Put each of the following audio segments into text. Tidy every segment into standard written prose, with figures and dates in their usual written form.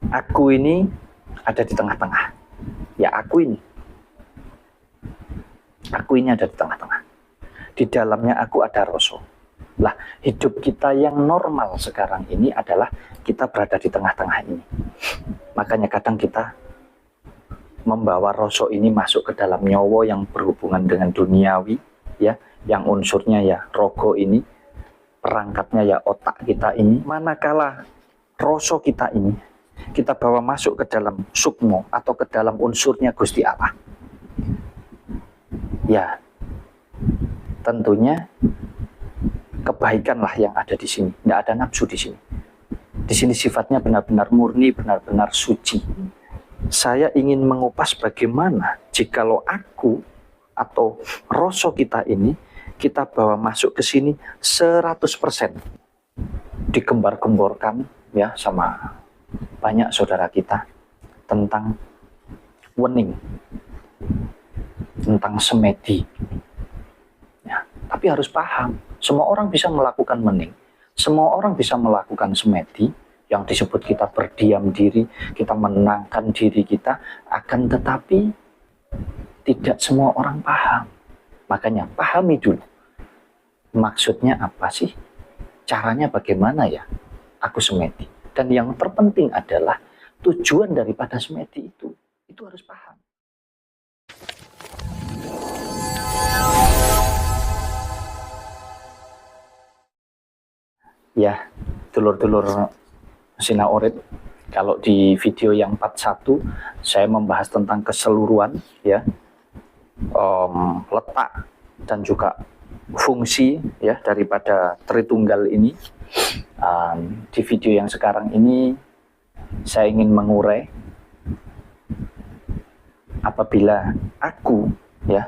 Aku ini ada di tengah-tengah. Ya, aku ini ada di tengah-tengah. Di dalamnya aku ada rasa. Lah, hidup kita yang normal sekarang ini adalah kita berada di tengah-tengah ini. Makanya kadang kita membawa rasa ini masuk ke dalam nyawa yang berhubungan dengan duniawi, ya, yang unsurnya ya rogo ini, perangkatnya ya otak kita ini. Manakala rasa kita ini kita bawa masuk ke dalam sukmo atau ke dalam unsurnya Gusti Allah, ya tentunya kebaikanlah yang ada di sini. Tidak ada nafsu di sini. Di sini sifatnya benar-benar murni, benar-benar suci. Saya ingin mengupas bagaimana jikalau aku atau rasa kita ini kita bawa masuk ke sini 100%, digembar-gemborkan ya sama banyak saudara kita tentang wening, tentang semedi. Ya, tapi harus paham, semua orang bisa melakukan wening, semua orang bisa melakukan semedi, yang disebut kita berdiam diri, kita menenangkan diri kita, akan tetapi tidak semua orang paham. Makanya pahami dulu, maksudnya apa sih? Caranya bagaimana ya aku semedi? Dan yang terpenting adalah tujuan daripada semedi itu harus paham. Ya, dulur-dulur Sinau Urip, kalau di video yang 41 saya membahas tentang keseluruhan ya, letak dan juga fungsi ya daripada Tritunggal ini. Di video yang sekarang ini saya ingin mengurai apabila aku ya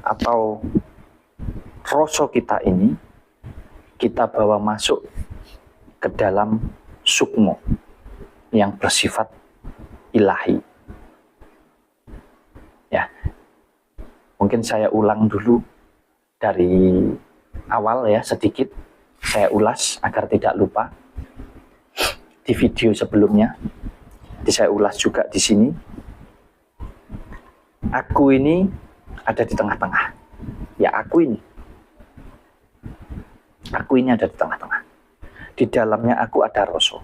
atau rasa kita ini kita bawa masuk ke dalam sukmo yang bersifat ilahi. Ya, mungkin saya ulang dulu dari awal ya, sedikit saya ulas agar tidak lupa. Di video sebelumnya, saya ulas juga di sini. Aku ini ada di tengah-tengah. Ya, aku ini ada di tengah-tengah. Di dalamnya aku ada rasa.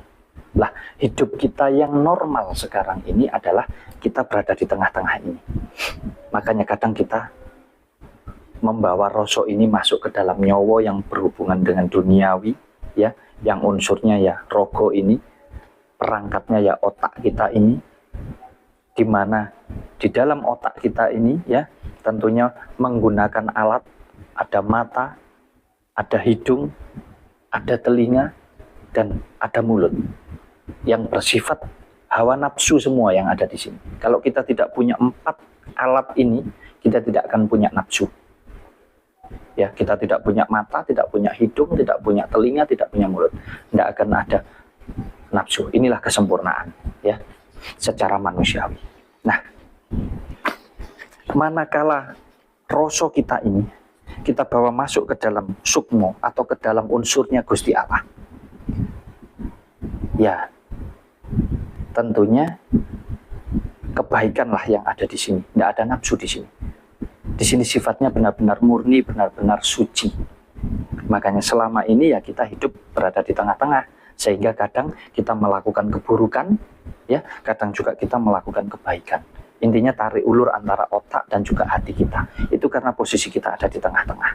Lah, hidup kita yang normal sekarang ini adalah kita berada di tengah-tengah ini. Makanya kadang kita membawa rasa ini masuk ke dalam nyawa yang berhubungan dengan duniawi, ya, yang unsurnya ya rogo ini, perangkatnya ya otak kita ini, di mana di dalam otak kita ini ya tentunya menggunakan alat, ada mata, ada hidung, ada telinga, dan ada mulut yang bersifat hawa nafsu semua yang ada di sini. Kalau kita tidak punya 4 alat ini, kita tidak akan punya nafsu. Ya, kita tidak punya mata, tidak punya hidung, tidak punya telinga, tidak punya mulut. Tidak akan ada nafsu. Inilah kesempurnaan ya secara manusiawi. Nah, manakala rasa kita ini kita bawa masuk ke dalam sukmo atau ke dalam unsurnya Gusti Allah, ya tentunya kebaikanlah yang ada di sini. Tidak ada nafsu di sini. Di sini sifatnya benar-benar murni, benar-benar suci. Makanya selama ini ya kita hidup berada di tengah-tengah, sehingga kadang kita melakukan keburukan, ya kadang juga kita melakukan kebaikan. Intinya tarik ulur antara otak dan juga hati kita. Itu karena posisi kita ada di tengah-tengah.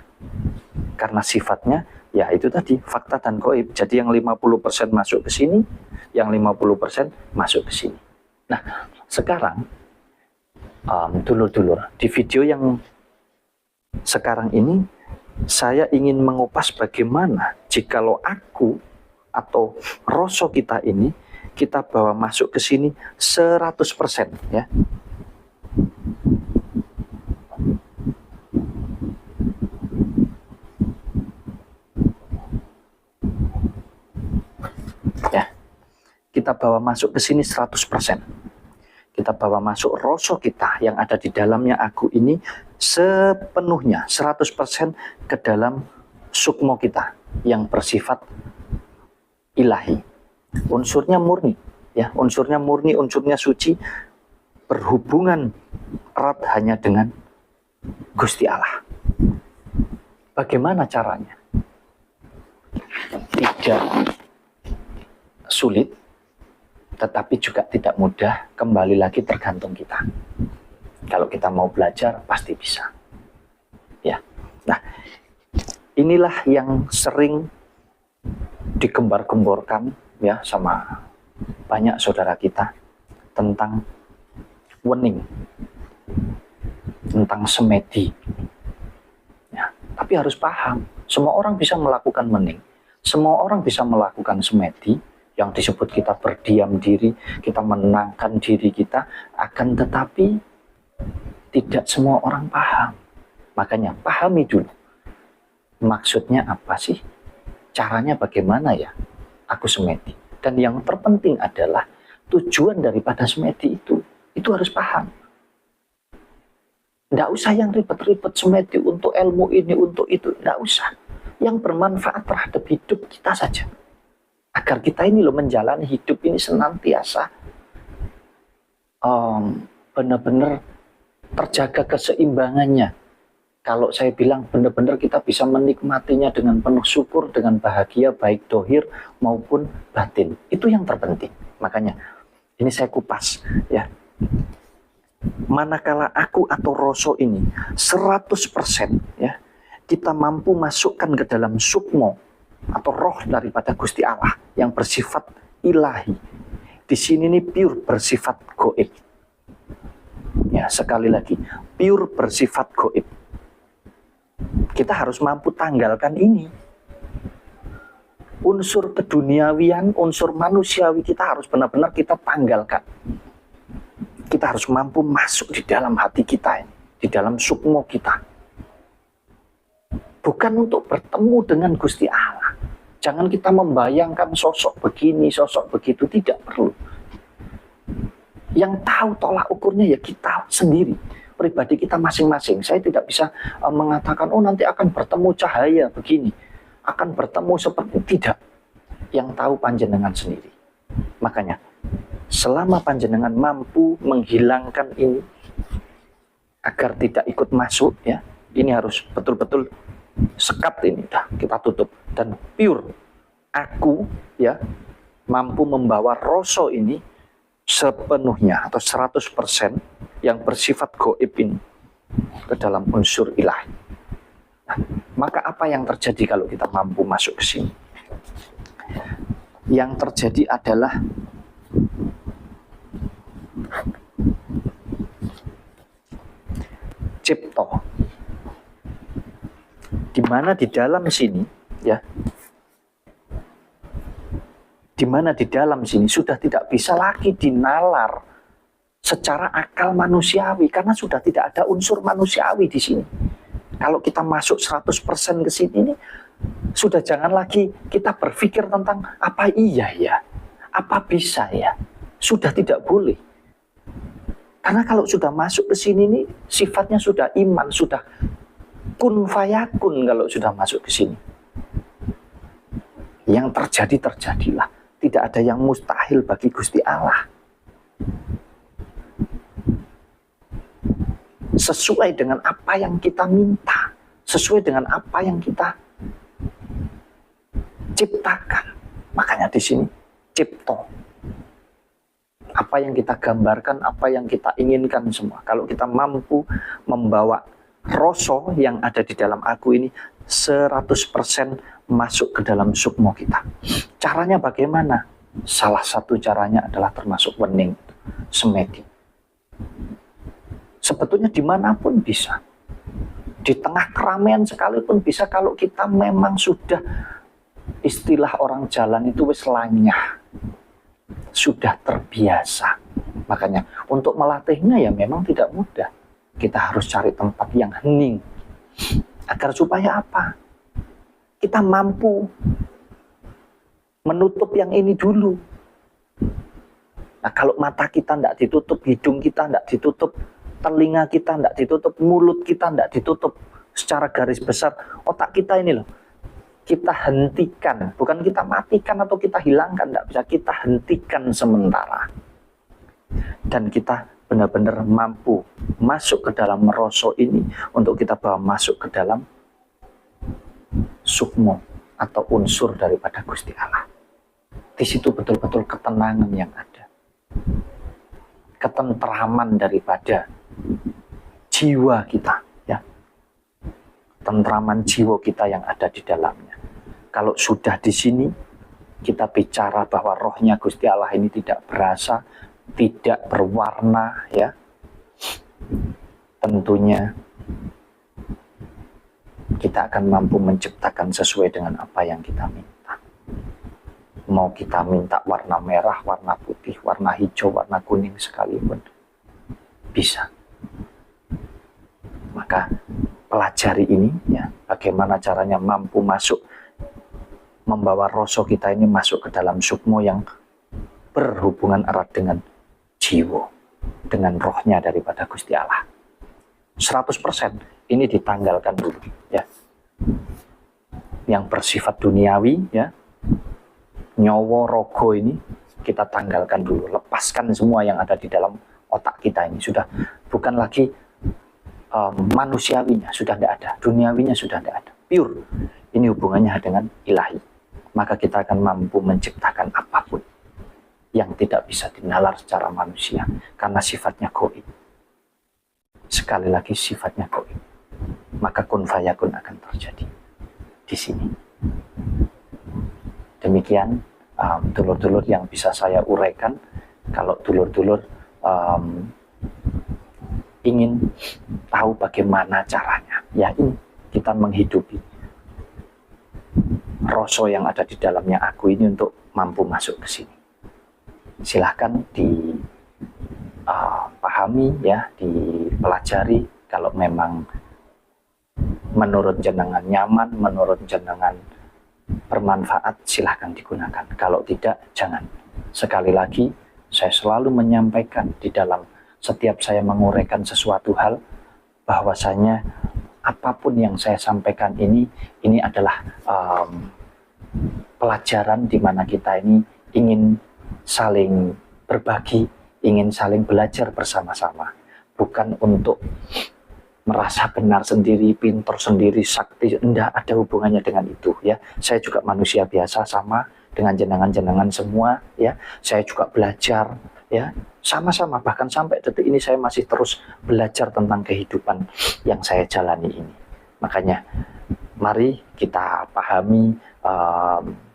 Karena sifatnya ya itu tadi fakta dan gaib. Jadi yang 50% masuk ke sini, yang 50% masuk ke sini. Nah, sekarang dulur-dulur, di video yang sekarang ini saya ingin mengupas bagaimana jikalau aku atau rasa kita ini kita bawa masuk ke sini 100% ya. Ya. Kita bawa masuk ke sini 100%. Kita bawa masuk rasa kita yang ada di dalamnya aku ini sepenuhnya 100% ke dalam sukmo kita yang bersifat ilahi. Unsurnya murni, ya, unsurnya murni, unsurnya suci, berhubungan erat hanya dengan Gusti Allah. Bagaimana caranya? Tidak sulit, tetapi juga tidak mudah. Kembali lagi tergantung kita. Kalau kita mau belajar, pasti bisa. Ya, nah, inilah yang sering digembar-gemborkan ya sama banyak saudara kita tentang wening, tentang semedi. Ya, tapi harus paham, semua orang bisa melakukan wening, semua orang bisa melakukan semedi, yang disebut kita berdiam diri, kita menenangkan diri kita, akan tetapi tidak semua orang paham. Makanya pahami dulu, maksudnya apa sih? Caranya bagaimana ya aku semedi? Dan yang terpenting adalah tujuan daripada semedi itu harus paham. Nggak usah yang ribet-ribet semedi untuk ilmu ini, untuk itu. Nggak usah. Yang bermanfaat terhadap hidup kita saja. Agar kita ini loh menjalani hidup ini senantiasa benar-benar terjaga keseimbangannya. Kalau saya bilang benar-benar kita bisa menikmatinya dengan penuh syukur, dengan bahagia, baik dohir maupun batin. Itu yang terpenting. Makanya ini saya kupas ya. Manakala aku atau rasa ini 100% ya, kita mampu masukkan ke dalam sukmo atau roh daripada Gusti Allah yang bersifat ilahi. Di sini nih pure bersifat goib. Ya, sekali lagi, pure bersifat goib. Kita harus mampu tanggalkan ini. Unsur keduniawian, unsur manusiawi kita harus benar-benar kita tanggalkan. Kita harus mampu masuk di dalam hati kita, di dalam sukmo kita. Bukan untuk bertemu dengan Gusti Allah. Jangan kita membayangkan sosok begini, sosok begitu, tidak perlu. Yang tahu tolak ukurnya ya kita sendiri, pribadi kita masing-masing. Saya tidak bisa mengatakan, oh nanti akan bertemu cahaya begini, akan bertemu seperti tidak. Yang tahu panjenengan sendiri. Makanya, selama panjenengan mampu menghilangkan ini agar tidak ikut masuk ya, ini harus betul-betul sekat ini, dah kita tutup dan pure aku ya mampu membawa rasa ini sepenuhnya atau 100% yang bersifat goib ini ke dalam unsur ilahi. Nah, maka apa yang terjadi kalau kita mampu masuk ke sini? Yang terjadi adalah cipto, di mana di dalam sini ya, di mana di dalam sini sudah tidak bisa lagi dinalar secara akal manusiawi karena sudah tidak ada unsur manusiawi di sini. Kalau kita masuk 100% ke sini ini, sudah jangan lagi kita berpikir tentang apa iya ya, apa bisa ya. Sudah tidak boleh. Karena kalau sudah masuk ke sini nih, sifatnya sudah iman, sudah kun fayakun kalau sudah masuk ke sini. Yang terjadi, terjadilah. Tidak ada yang mustahil bagi Gusti Allah. Sesuai dengan apa yang kita minta, sesuai dengan apa yang kita ciptakan. Makanya di sini, cipto. Apa yang kita gambarkan, apa yang kita inginkan semua. Kalau kita mampu membawa rasa yang ada di dalam aku ini 100% masuk ke dalam sukmo kita. Caranya bagaimana? Salah satu caranya adalah termasuk wening, semedi. Sebetulnya dimanapun bisa. Di tengah keramaian sekalipun bisa kalau kita memang sudah, istilah orang jalan itu wis lanyah. Sudah terbiasa. Makanya untuk melatihnya ya memang tidak mudah. Kita harus cari tempat yang hening. Agar supaya apa? Kita mampu menutup yang ini dulu. Nah kalau mata kita tidak ditutup, hidung kita tidak ditutup, telinga kita tidak ditutup, mulut kita tidak ditutup secara garis besar, otak kita ini loh, kita hentikan, bukan kita matikan atau kita hilangkan, tidak bisa, kita hentikan sementara. Dan kita benar-benar mampu masuk ke dalam rasa ini untuk kita bawa masuk ke dalam sukmo atau unsur daripada Gusti Allah. Di situ betul-betul ketenangan yang ada, ketentraman daripada jiwa kita, ya, ketentraman jiwa kita yang ada di dalamnya. Kalau sudah di sini kita bicara bahwa rohnya Gusti Allah ini tidak berasa, tidak berwarna, ya, tentunya kita akan mampu menciptakan sesuai dengan apa yang kita minta. Mau kita minta warna merah, warna putih, warna hijau, warna kuning sekalipun, bisa. Maka pelajari ini, ya, bagaimana caranya mampu masuk, membawa rasa kita ini masuk ke dalam sukmo yang berhubungan erat dengan jiwa, dengan rohnya daripada Gusti Allah. 100% ini ditanggalkan dulu, ya. Yang bersifat duniawi, ya, nyawa rogo ini kita tanggalkan dulu, lepaskan semua yang ada di dalam otak kita ini. Sudah bukan lagi manusiawinya, sudah tidak ada, duniawinya sudah tidak ada, pure. Ini hubungannya dengan ilahi. Maka kita akan mampu menciptakan apapun yang tidak bisa dinalar secara manusia, karena sifatnya gaib. Sekali lagi, sifatnya gaib. Maka kun fayakun akan terjadi di sini. Demikian dulur-dulur yang bisa saya uraikan. Kalau dulur-dulur ingin tahu bagaimana caranya, ya, ini kita menghidupi rasa yang ada di dalamnya aku ini untuk mampu masuk ke sini. Silahkan dipahami, ya, dipelajari. Kalau memang menurut jenengan nyaman, menurut jenengan bermanfaat, silahkan digunakan. Kalau tidak, jangan. Sekali lagi, saya selalu menyampaikan di dalam setiap saya menguraikan sesuatu hal, bahwasanya apapun yang saya sampaikan ini adalah pelajaran di mana kita ini ingin saling berbagi, ingin saling belajar bersama-sama, bukan untuk merasa benar sendiri, pintar sendiri, sakti. Tidak ada hubungannya dengan itu, ya. Saya juga manusia biasa, sama dengan jenengan-jenengan semua, ya. Saya juga belajar, ya, sama-sama. Bahkan sampai detik ini saya masih terus belajar tentang kehidupan yang saya jalani ini. Makanya mari kita pahami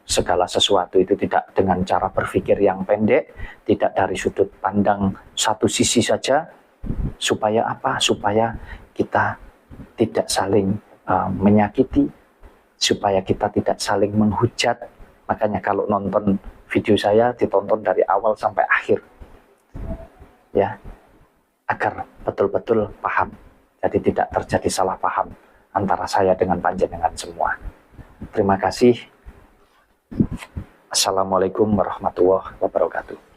segala sesuatu itu tidak dengan cara berpikir yang pendek, tidak dari sudut pandang satu sisi saja. Supaya apa? Supaya kita tidak saling menyakiti, supaya kita tidak saling menghujat. Makanya kalau nonton video saya, ditonton dari awal sampai akhir, ya, agar betul-betul paham. Jadi tidak terjadi salah paham antara saya dengan panjenengan semua. Terima kasih. Assalamualaikum warahmatullahi wabarakatuh.